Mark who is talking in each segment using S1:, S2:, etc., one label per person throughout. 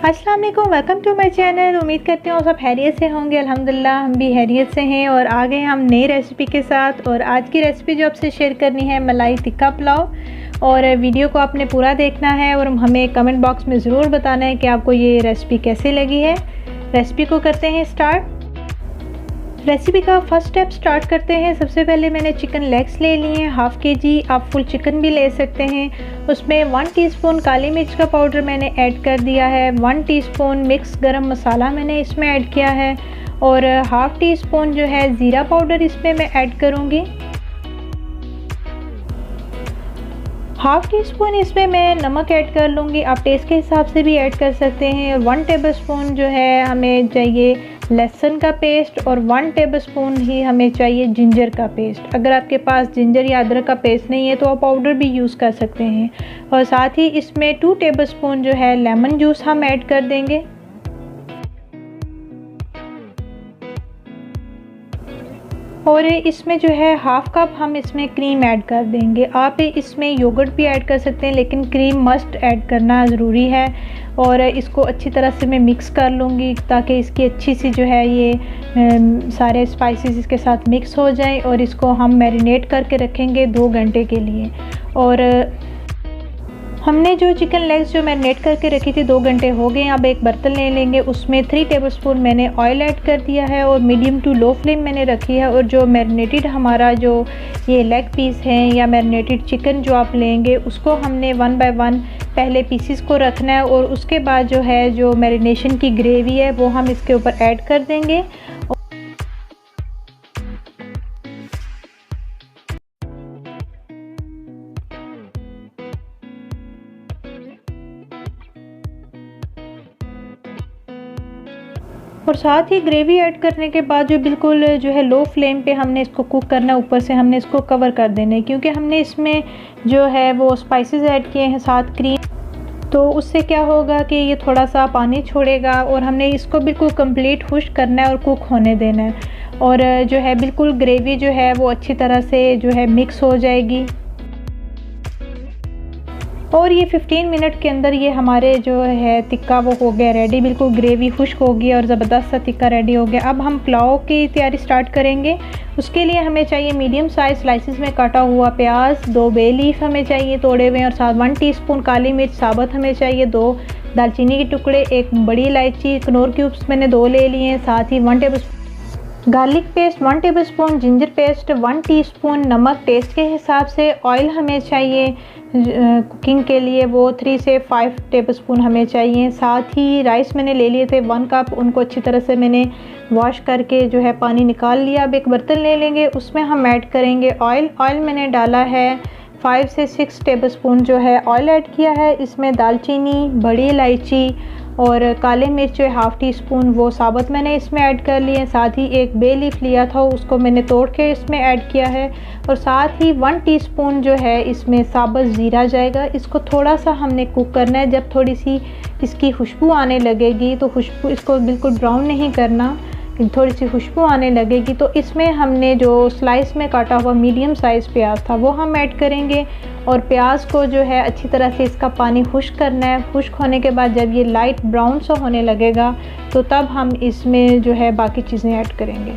S1: अस्सलाम वालेकुम, welcome to my channel. उम्मीद करती हूँ सब खैरियत से होंगे। अल्हम्दुलिल्लाह हम भी खैरियत से हैं और आ गए हम नई रेसिपी के साथ। और आज की रेसिपी जो आपसे शेयर करनी है मलाई टिक्का पुलाव। और वीडियो को आपने पूरा देखना है और हमें कमेंट बॉक्स में ज़रूर बताना है कि आपको ये रेसिपी कैसी लगी है। रेसिपी को करते हैं स्टार्ट। रेसिपी का फर्स्ट स्टेप स्टार्ट करते हैं। सबसे पहले मैंने चिकन लेग्स ले लिए हैं हाफ़ kg। आप फुल चिकन भी ले सकते हैं। उसमें 1 टीस्पून काली मिर्च का पाउडर मैंने ऐड कर दिया है। 1 टीस्पून मिक्स गरम मसाला मैंने इसमें ऐड किया है और हाफ़ टी स्पून जो है ज़ीरा पाउडर इसमें मैं ऐड करूँगी। हाफ़ टी स्पून इसमें मैं नमक ऐड कर लूँगी, आप टेस्ट के हिसाब से भी ऐड कर सकते हैं। 1 टेबलस्पून जो है हमें चाहिए लहसुन का पेस्ट और 1 टेबलस्पून ही हमें चाहिए जिंजर का पेस्ट। अगर आपके पास जिंजर या अदरक का पेस्ट नहीं है तो आप पाउडर भी यूज़ कर सकते हैं। और साथ ही इसमें 2 टेबलस्पून जो है लेमन जूस हम ऐड कर देंगे। और इसमें जो है हाफ़ कप हम इसमें क्रीम ऐड कर देंगे। आप इसमें योगर्ट भी ऐड कर सकते हैं लेकिन क्रीम मस्ट ऐड करना ज़रूरी है। और इसको अच्छी तरह से मैं मिक्स कर लूँगी ताकि इसकी अच्छी सी जो है ये सारे स्पाइसेस इसके साथ मिक्स हो जाएं। और इसको हम मैरिनेट करके रखेंगे 2 घंटे के लिए। और हमने जो चिकन लेग्स जो मैरिनेट करके रखी थी 2 घंटे हो गए। अब एक बर्तन ले लेंगे, उसमें 3 टेबलस्पून मैंने ऑयल ऐड कर दिया है और मीडियम टू लो फ्लेम मैंने रखी है। और जो मैरिनेटेड हमारा जो ये लेग पीस हैं या मैरिनेटेड चिकन जो आप लेंगे उसको हमने 1 बाय 1 पहले पीसीस को रखना है। और उसके बाद जो है जो मैरिनेशन की ग्रेवी है वो हम इसके ऊपर ऐड कर देंगे। और साथ ही ग्रेवी ऐड करने के बाद जो बिल्कुल जो है लो फ्लेम पे हमने इसको कुक करना है। ऊपर से हमने इसको कवर कर देना है क्योंकि हमने इसमें जो है वो स्पाइसेस ऐड किए हैं साथ क्रीम, तो उससे क्या होगा कि ये थोड़ा सा पानी छोड़ेगा। और हमने इसको बिल्कुल कंप्लीट खुश्क करना है और कुक होने देना है। और जो है बिल्कुल ग्रेवी जो है वो अच्छी तरह से जो है मिक्स हो जाएगी। और ये 15 मिनट के अंदर ये हमारे जो है टिक्का वो हो गया रेडी। बिल्कुल ग्रेवी खुश्क हो गई और ज़बरदस्त सा टिक्का रेडी हो गया। अब हम पुलाव की तैयारी स्टार्ट करेंगे। उसके लिए हमें चाहिए मीडियम साइज़ स्लाइसिस में काटा हुआ प्याज, 2 बे लीफ हमें चाहिए तोड़े हुए, और साथ 1 टीस्पून काली मिर्च साबुत हमें चाहिए, 2 दालचीनी के टुकड़े, 1 बड़ी इलायची, कनौर क्यूब्स मैंने 2 ले लिए हैं। साथ ही 1 tablespoon garlic paste, 1 tablespoon ginger paste, 1 teaspoon नमक टेस्ट के हिसाब से। ऑयल हमें चाहिए कुकिंग के लिए वो 3 से 5 टेबलस्पून हमें चाहिए। साथ ही राइस मैंने ले लिए थे 1 कप, उनको अच्छी तरह से मैंने वॉश करके जो है पानी निकाल लिया। अब एक बर्तन ले लेंगे, उसमें हम ऐड करेंगे ऑयल। ऑयल मैंने डाला है 5 से 6 टेबलस्पून जो है ऑयल ऐड किया है। इसमें दालचीनी, बड़ी इलायची और काले मिर्च जो है हाफ़ टी स्पून वो साबुत मैंने इसमें ऐड कर लिए। साथ ही 1 बे लीफ लिया था उसको मैंने तोड़ के इसमें ऐड किया है। और साथ ही 1 टीस्पून जो है इसमें साबुत ज़ीरा जाएगा। इसको थोड़ा सा हमने कुक करना है। जब थोड़ी सी इसकी खुशबू आने लगेगी तो खुशबू, इसको बिल्कुल ब्राउन नहीं करना, थोड़ी सी खुशबू आने लगेगी तो इसमें हमने जो स्लाइस में काटा हुआ मीडियम साइज़ प्याज था वो हम ऐड करेंगे। और प्याज को जो है अच्छी तरह से इसका पानी खुश्क करना है। खुश्क होने के बाद जब ये लाइट ब्राउन सा होने लगेगा तो तब हम इसमें जो है बाकी चीज़ें ऐड करेंगे।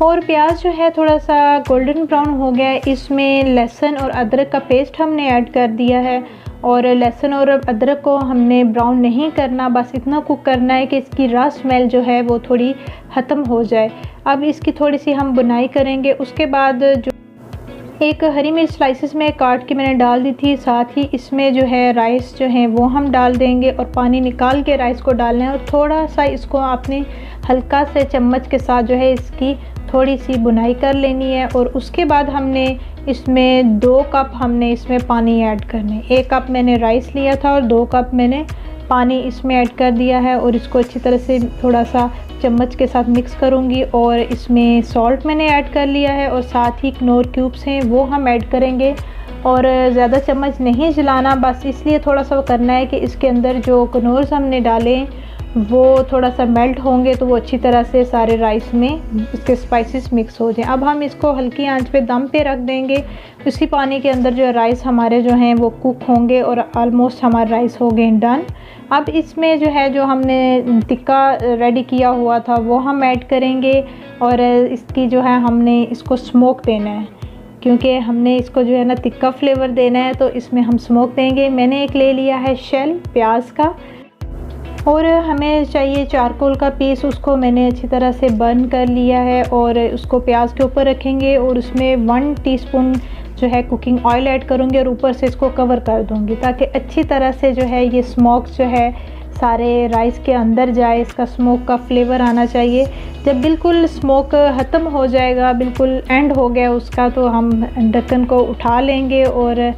S1: और प्याज जो है थोड़ा सा गोल्डन ब्राउन हो गया है, इसमें लहसुन और अदरक का पेस्ट हमने ऐड कर दिया है। और लहसुन और अदरक को हमने ब्राउन नहीं करना, बस इतना कुक करना है कि इसकी रॉ स्मेल जो है वो थोड़ी ख़त्म हो जाए। अब इसकी थोड़ी सी हम बुनाई करेंगे। उसके बाद जो एक हरी मिर्च स्लाइसिस में काट के मैंने डाल दी थी। साथ ही इसमें जो है राइस जो है वो हम डाल देंगे और पानी निकाल के राइस को डालना है। और थोड़ा सा इसको आपने हल्का से चम्मच के साथ जो है इसकी थोड़ी सी बुनाई कर लेनी है। और उसके बाद हमने इसमें 2 कप हमने इसमें पानी ऐड करने। 1 कप मैंने राइस लिया था और 2 कप मैंने पानी इसमें ऐड कर दिया है। और इसको अच्छी तरह से थोड़ा सा चम्मच के साथ मिक्स करूँगी। और इसमें सॉल्ट मैंने ऐड कर लिया है और साथ ही कनौर क्यूब्स हैं वो हम ऐड करेंगे। और ज़्यादा चम्मच नहीं जलाना, बस इसलिए थोड़ा सा करना है कि इसके अंदर जो कनौर्स हमने डाले वो थोड़ा सा मेल्ट होंगे तो वो अच्छी तरह से सारे राइस में उसके स्पाइसेस मिक्स हो जाएं। अब हम इसको हल्की आंच पे दम पे रख देंगे। उसी पानी के अंदर जो राइस हमारे जो हैं वो कुक होंगे और ऑलमोस्ट हमारे राइस हो गए डन। अब इसमें जो है जो हमने टिक्का रेडी किया हुआ था वो हम ऐड करेंगे और इसकी जो है हमने इसको स्मोक देना है, क्योंकि हमने इसको जो है ना तिक्का फ्लेवर देना है तो इसमें हम स्मोक देंगे। मैंने एक ले लिया है शेल प्याज का और हमें चाहिए चारकोल का पीस, उसको मैंने अच्छी तरह से बर्न कर लिया है और उसको प्याज के ऊपर रखेंगे और उसमें 1 टीस्पून जो है कुकिंग ऑयल ऐड करूँगी और ऊपर से इसको कवर कर दूँगी ताकि अच्छी तरह से जो है ये स्मोक जो है सारे राइस के अंदर जाए, इसका स्मोक का फ्लेवर आना चाहिए। जब बिल्कुल स्मोक ख़त्म हो जाएगा, बिल्कुल एंड हो गया उसका, तो हम ढक्कन को उठा लेंगे और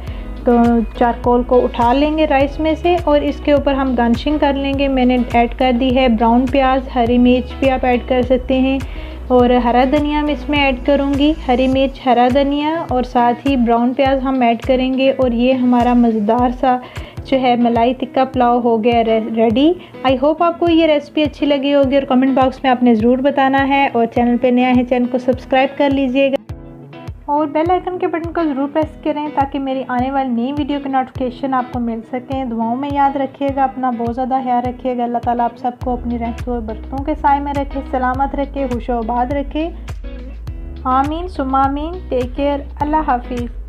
S1: तो चारकोल को उठा लेंगे राइस में से और इसके ऊपर हम गार्निशिंग कर लेंगे। मैंने ऐड कर दी है ब्राउन प्याज, हरी मिर्च भी आप ऐड कर सकते हैं और हरा धनिया मैं इसमें ऐड करूँगी। हरी मिर्च, हरा धनिया और साथ ही ब्राउन प्याज हम ऐड करेंगे और ये हमारा मज़ेदार सा जो है मलाई टिक्का पुलाव हो गया रेडी। आई होप आपको ये रेसिपी अच्छी लगी होगी और कमेंट बॉक्स में आपने ज़रूर बताना है और चैनल पे नया है चैनल को सब्सक्राइब कर लीजिएगा और बेल आइकन के बटन को ज़रूर प्रेस करें ताकि मेरी आने वाली नई वीडियो के नोटिफिकेशन आपको मिल सकें। दुआओं में याद रखिएगा, अपना बहुत ज़्यादा ख्याल रखिएगा। अल्लाह ताला आप सबको अपनी रहमतों और बरकतों के साए में रखे, सलामत रखे, खुश आबाद रखे। आमीन सुम्मा आमीन। Take care. अल्लाह हाफिज़।